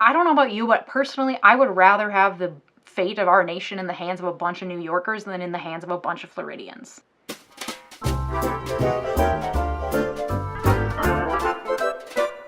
I don't know about you, but personally, I would rather have the fate of our nation in the hands of a bunch of New Yorkers than in the hands of a bunch of Floridians.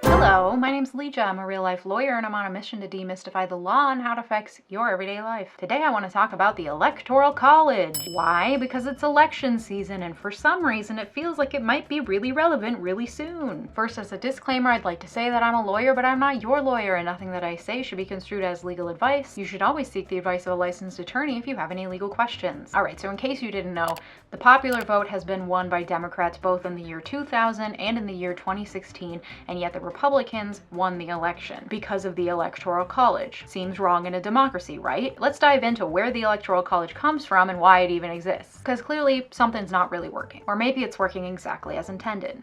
Hello, my name's Leija. I'm a real-life lawyer, and I'm on a mission to demystify the law and how it affects your everyday life. Today I want to talk about the Electoral College. Why? Because it's election season, and for some reason it feels like it might be really relevant really soon. First, as a disclaimer, I'd like to say that I'm a lawyer, but I'm not your lawyer, and nothing that I say should be construed as legal advice. You should always seek the advice of a licensed attorney if you have any legal questions. Alright, so in case you didn't know, the popular vote has been won by Democrats both in the year 2000 and in the year 2016, and yet the Republicans won the election because of the Electoral College. Seems wrong in a democracy, right? Let's dive into where the Electoral College comes from and why it even exists. Because clearly something's not really working. Or maybe it's working exactly as intended.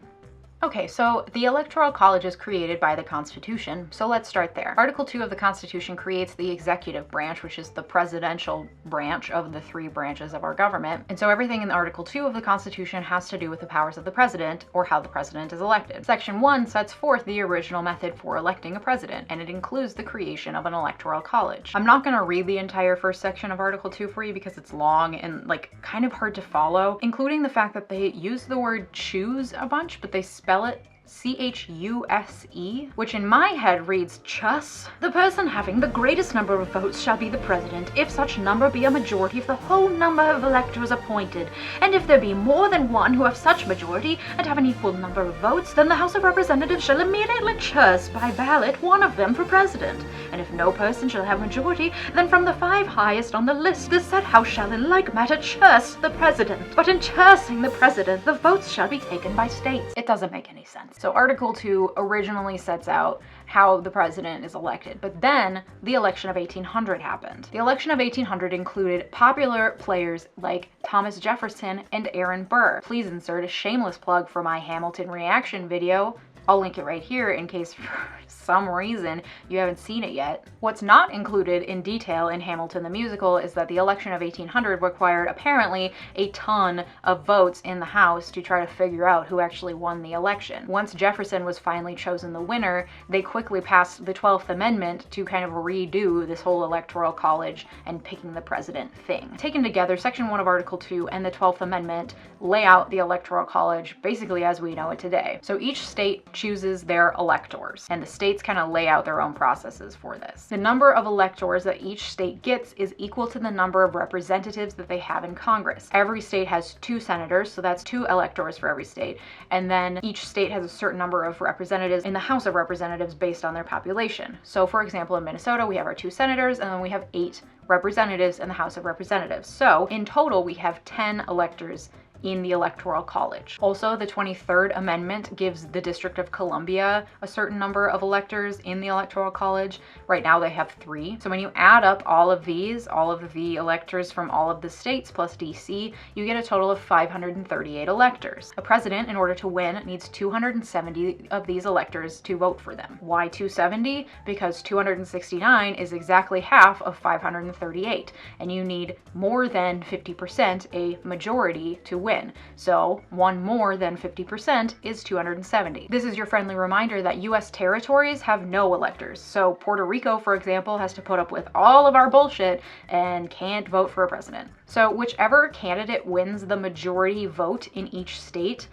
Okay, so the Electoral College is created by the Constitution, so let's start there. Article 2 of the Constitution creates the executive branch, which is the presidential branch of the three branches of our government. And so everything in Article 2 of the Constitution has to do with the powers of the president, or how the president is elected. Section 1 sets forth the original method for electing a president, and it includes the creation of an Electoral College. I'm not going to read the entire first section of Article 2 for you because it's long and kind of hard to follow, including the fact that they use the word choose a bunch, but they spell it C-H-U-S-E, which in my head reads chus. The person having the greatest number of votes shall be the president, if such number be a majority of the whole number of electors appointed. And if there be more than one who have such majority, and have an equal number of votes, then the House of Representatives shall immediately chus by ballot one of them for president. And if no person shall have majority, then from the 5 highest on the list, the said House shall in like matter chus the president. But in chusing the president, the votes shall be taken by states. It doesn't make any sense. So Article 2 originally sets out how the president is elected, but then the election of 1800 happened. The election of 1800 included popular players like Thomas Jefferson and Aaron Burr. Please insert a shameless plug for my Hamilton reaction video. I'll link it right here in case for some reason you haven't seen it yet. What's not included in detail in Hamilton the musical is that the election of 1800 required apparently a ton of votes in the House to try to figure out who actually won the election. Once Jefferson was finally chosen the winner, they quickly passed the 12th Amendment to kind of redo this whole Electoral College and picking the president thing. Taken together, Section 1 of Article 2 and the 12th Amendment lay out the Electoral College basically as we know it today. So each state chooses their electors, and the states kind of lay out their own processes for this. The number of electors that each state gets is equal to the number of representatives that they have in Congress. Every state has 2 senators, so that's 2 electors for every state, and then each state has a certain number of representatives in the House of Representatives based on their population. So for example, in Minnesota, we have our 2 senators, and then we have 8 representatives in the House of Representatives. So in total, we have 10 electors in the Electoral College. Also, the 23rd Amendment gives the District of Columbia a certain number of electors in the Electoral College. Right now they have 3. So when you add up all of these, all of the electors from all of the states plus DC, you get a total of 538 electors. A president, in order to win, needs 270 of these electors to vote for them. Why 270? Because 269 is exactly half of 538, and you need more than 50%, a majority, to win. So 1 more than 50% is 270. This is your friendly reminder that US territories have no electors. So Puerto Rico, for example, has to put up with all of our bullshit and can't vote for a president. So whichever candidate wins the majority vote in each state,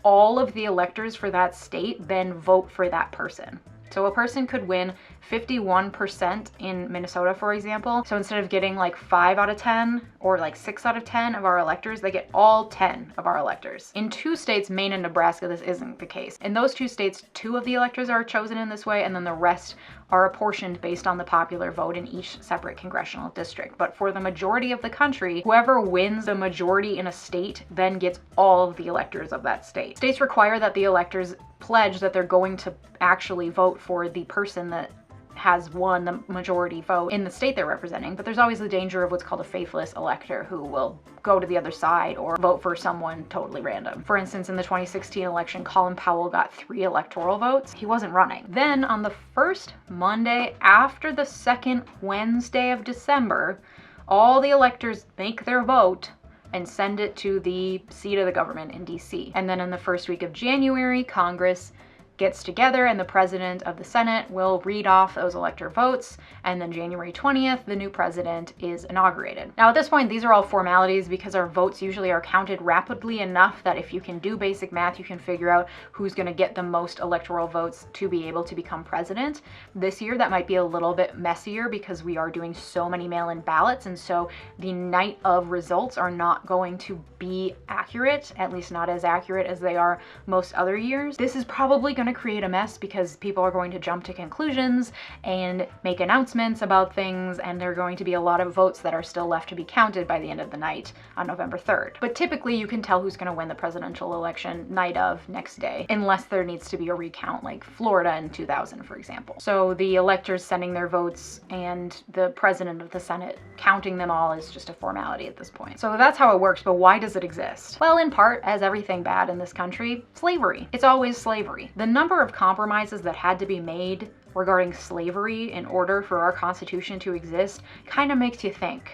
all of the electors for that state then vote for that person. So a person could win 51% in Minnesota, for example. So instead of getting 5 out of 10 or 6 out of 10 of our electors, they get all 10 of our electors. In 2 states, Maine and Nebraska, this isn't the case. In those 2 states, 2 of the electors are chosen in this way, and then the rest are apportioned based on the popular vote in each separate congressional district. But for the majority of the country, whoever wins the majority in a state then gets all of the electors of that state. States require that the electors pledge that they're going to actually vote for the person that has won the majority vote in the state they're representing, but there's always the danger of what's called a faithless elector who will go to the other side or vote for someone totally random. For instance, in the 2016 election, Colin Powell got 3 electoral votes. He wasn't running. Then on the first Monday after the second Wednesday of December, all the electors make their vote and send it to the seat of the government in DC. And then in the first week of January, Congress gets together and the president of the Senate will read off those elector votes, and then January 20th, the new president is inaugurated. Now at this point, these are all formalities because our votes usually are counted rapidly enough that if you can do basic math, you can figure out who's going to get the most electoral votes to be able to become president. This year, that might be a little bit messier because we are doing so many mail-in ballots, and so the night of results are not going to be accurate, at least not as accurate as they are most other years. This is probably going to create a mess because people are going to jump to conclusions and make announcements about things, and there are going to be a lot of votes that are still left to be counted by the end of the night on November 3rd. But typically you can tell who's going to win the presidential election night of next day, unless there needs to be a recount like Florida in 2000, for example. So the electors sending their votes and the president of the Senate counting them all is just a formality at this point. So that's how it works, but why does it exist? Well, in part, as everything bad in this country, slavery. It's always slavery. The number of compromises that had to be made regarding slavery in order for our Constitution to exist kind of makes you think.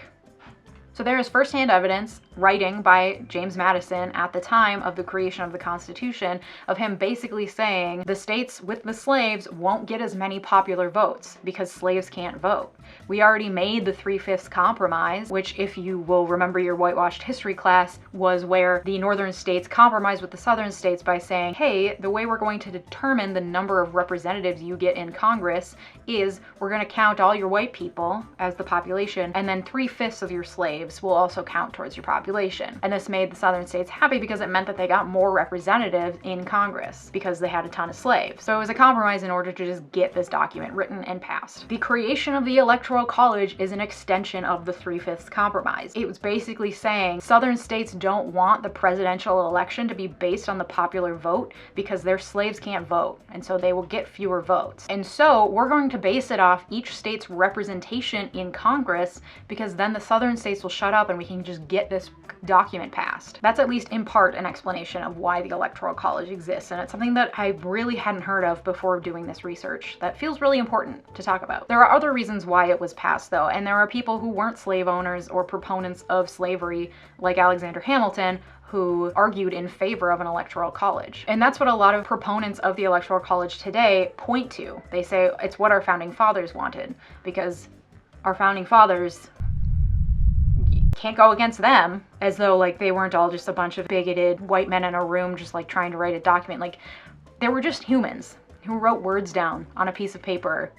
So there is firsthand evidence, writing by James Madison at the time of the creation of the Constitution, of him basically saying the states with the slaves won't get as many popular votes because slaves can't vote. We already made the 3/5 compromise, which, if you will remember your whitewashed history class, was where the northern states compromised with the southern states by saying, hey, the way we're going to determine the number of representatives you get in Congress is we're going to count all your white people as the population, and then 3/5 of your slaves will also count towards your population. And this made the southern states happy because it meant that they got more representatives in Congress because they had a ton of slaves. So it was a compromise in order to just get this document written and passed. The creation of the Electoral College is an extension of the 3/5 compromise. It was basically saying southern states don't want the presidential election to be based on the popular vote because their slaves can't vote, and so they will get fewer votes. And so we're going to base it off each state's representation in Congress, because then the southern states will shut up and we can just get this document passed. That's at least in part an explanation of why the Electoral College exists, and it's something that I really hadn't heard of before doing this research that feels really important to talk about. There are other reasons why it was passed though, and there are people who weren't slave owners or proponents of slavery, like Alexander Hamilton, who argued in favor of an electoral college. And that's what a lot of proponents of the Electoral College today point to. They say it's what our founding fathers wanted, because our founding fathers, can't go against them, as though like they weren't all just a bunch of bigoted white men in a room just like trying to write a document. Like, they were just humans who wrote words down on a piece of paper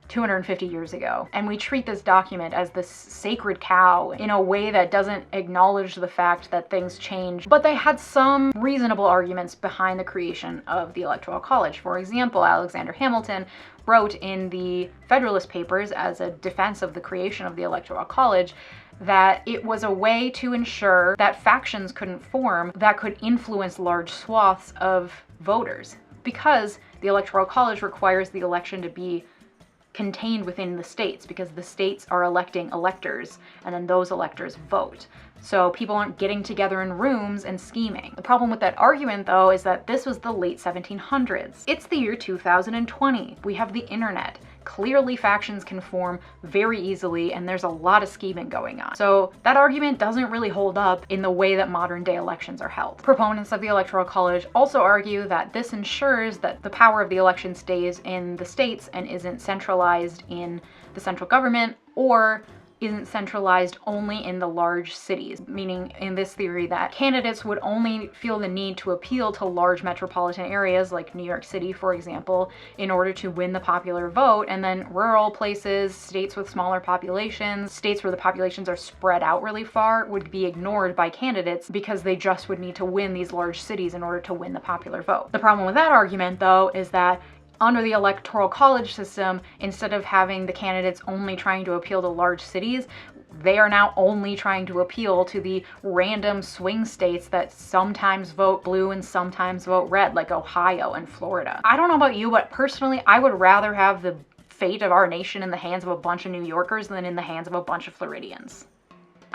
250 years ago. And we treat this document as this sacred cow in a way that doesn't acknowledge the fact that things change. But they had some reasonable arguments behind the creation of the Electoral College. For example, Alexander Hamilton wrote in the Federalist Papers as a defense of the creation of the Electoral College that it was a way to ensure that factions couldn't form that could influence large swaths of voters, because the Electoral College requires the election to be contained within the states, because the states are electing electors and then those electors vote. So people aren't getting together in rooms and scheming. The problem with that argument though is that this was the late 1700s. It's the year 2020. We have the internet. Clearly factions can form very easily and there's a lot of scheming going on. So that argument doesn't really hold up in the way that modern day elections are held. Proponents of the Electoral College also argue that this ensures that the power of the election stays in the states and isn't centralized in the central government, or isn't centralized only in the large cities, meaning in this theory that candidates would only feel the need to appeal to large metropolitan areas like New York City, for example, in order to win the popular vote, and then rural places, states with smaller populations, states where the populations are spread out really far, would be ignored by candidates because they just would need to win these large cities in order to win the popular vote. The problem with that argument, though, is that under the Electoral College system, instead of having the candidates only trying to appeal to large cities, they are now only trying to appeal to the random swing states that sometimes vote blue and sometimes vote red, like Ohio and Florida. I don't know about you, but personally, I would rather have the fate of our nation in the hands of a bunch of New Yorkers than in the hands of a bunch of Floridians.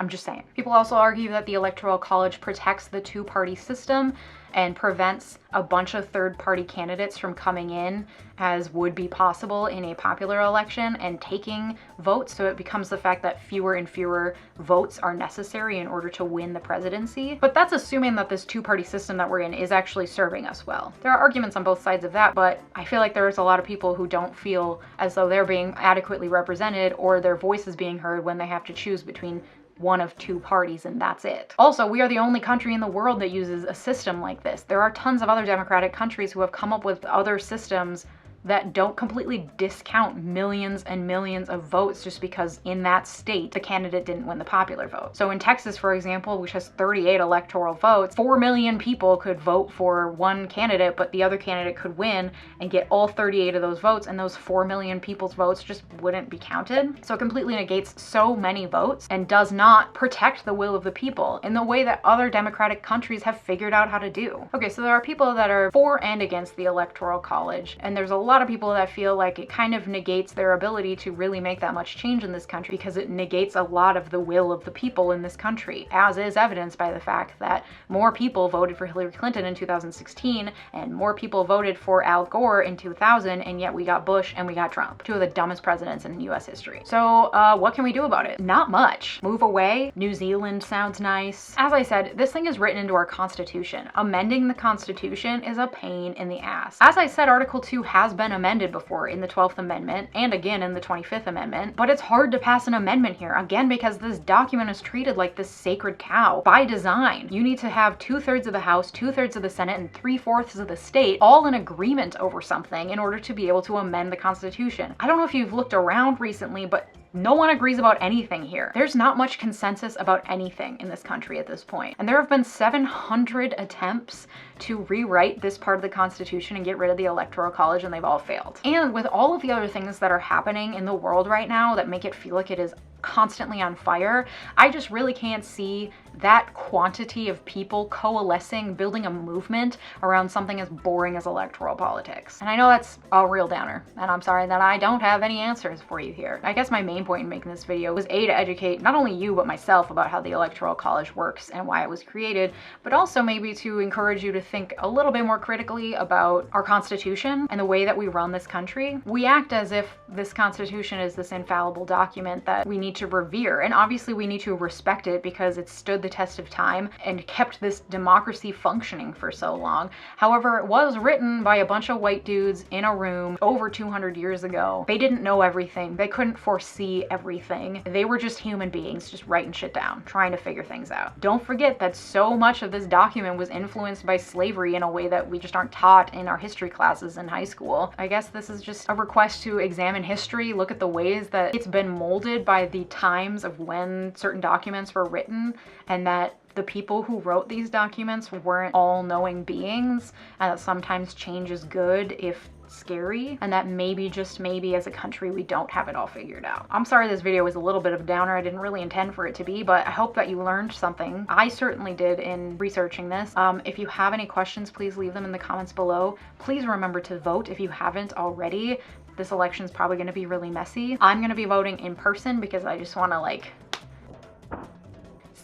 I'm just saying. People also argue that the Electoral College protects the two-party system and prevents a bunch of third-party candidates from coming in, as would be possible in a popular election, and taking votes. So it becomes the fact that fewer and fewer votes are necessary in order to win the presidency. But that's assuming that this two-party system that we're in is actually serving us well. There are arguments on both sides of that, but I feel like there's a lot of people who don't feel as though they're being adequately represented or their voice is being heard when they have to choose between one of two parties, and that's it. Also, we are the only country in the world that uses a system like this. There are tons of other democratic countries who have come up with other systems that don't completely discount millions and millions of votes just because in that state the candidate didn't win the popular vote. So in Texas, for example, which has 38 electoral votes, 4 million people could vote for one candidate, but the other candidate could win and get all 38 of those votes, and those 4 million people's votes just wouldn't be counted. So it completely negates so many votes and does not protect the will of the people in the way that other democratic countries have figured out how to do. Okay, so there are people that are for and against the Electoral College, and there's a lot of people that feel like it kind of negates their ability to really make that much change in this country because it negates a lot of the will of the people in this country, as is evidenced by the fact that more people voted for Hillary Clinton in 2016 and more people voted for Al Gore in 2000, and yet we got Bush and we got Trump, two of the dumbest presidents in US history. So what can we do about it? Not much. Move away. New Zealand sounds nice. As I said, this thing is written into our Constitution. Amending the Constitution is a pain in the ass. As I said, Article 2 has been amended before in the 12th Amendment and again in the 25th Amendment, but it's hard to pass an amendment here, again because this document is treated like this sacred cow by design. You need to have 2/3 of the House, 2/3 of the Senate, and 3/4 of the state all in agreement over something in order to be able to amend the Constitution. I don't know if you've looked around recently, but no one agrees about anything here. There's not much consensus about anything in this country at this point. And there have been 700 attempts to rewrite this part of the Constitution and get rid of the Electoral College, and they've all failed. And with all of the other things that are happening in the world right now that make it feel like it is constantly on fire, I just really can't see that quantity of people coalescing, building a movement around something as boring as electoral politics. And I know that's a real downer, and I'm sorry that I don't have any answers for you here. I guess my main point in making this video was A, to educate not only you but myself about how the Electoral College works and why it was created, but also maybe to encourage you to think a little bit more critically about our Constitution and the way that we run this country. We act as if this Constitution is this infallible document that we need to revere, and obviously we need to respect it because it stood the test of time and kept this democracy functioning for so long. However, it was written by a bunch of white dudes in a room over 200 years ago. They didn't know everything. They couldn't foresee everything. They were just human beings just writing shit down, trying to figure things out. Don't forget that so much of this document was influenced by slavery in a way that we just aren't taught in our history classes in high school. I guess this is just a request to examine history, look at the ways that it's been molded by the times of when certain documents were written, and that the people who wrote these documents weren't all-knowing beings, and that sometimes change is good if scary, and that maybe, just maybe, as a country we don't have it all figured out. I'm sorry this video was a little bit of a downer. I didn't really intend for it to be, but I hope that you learned something. I certainly did in researching this. If you have any questions, please leave them in the comments below. Please remember to vote if you haven't already. This election is probably going to be really messy. I'm going to be voting in person because I just want to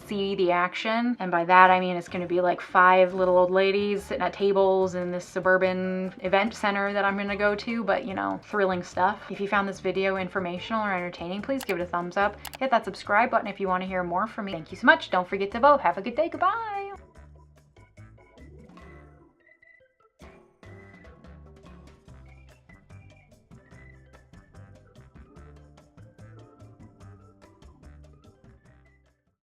see the action, and by that I mean it's going to be like 5 little old ladies sitting at tables in this suburban event center that I'm going to go to, but you know, thrilling stuff. If you found this video informational or entertaining, please give it a thumbs up. Hit that subscribe button if you want to hear more from me. Thank you so much. Don't forget to vote. Have a good day. Goodbye.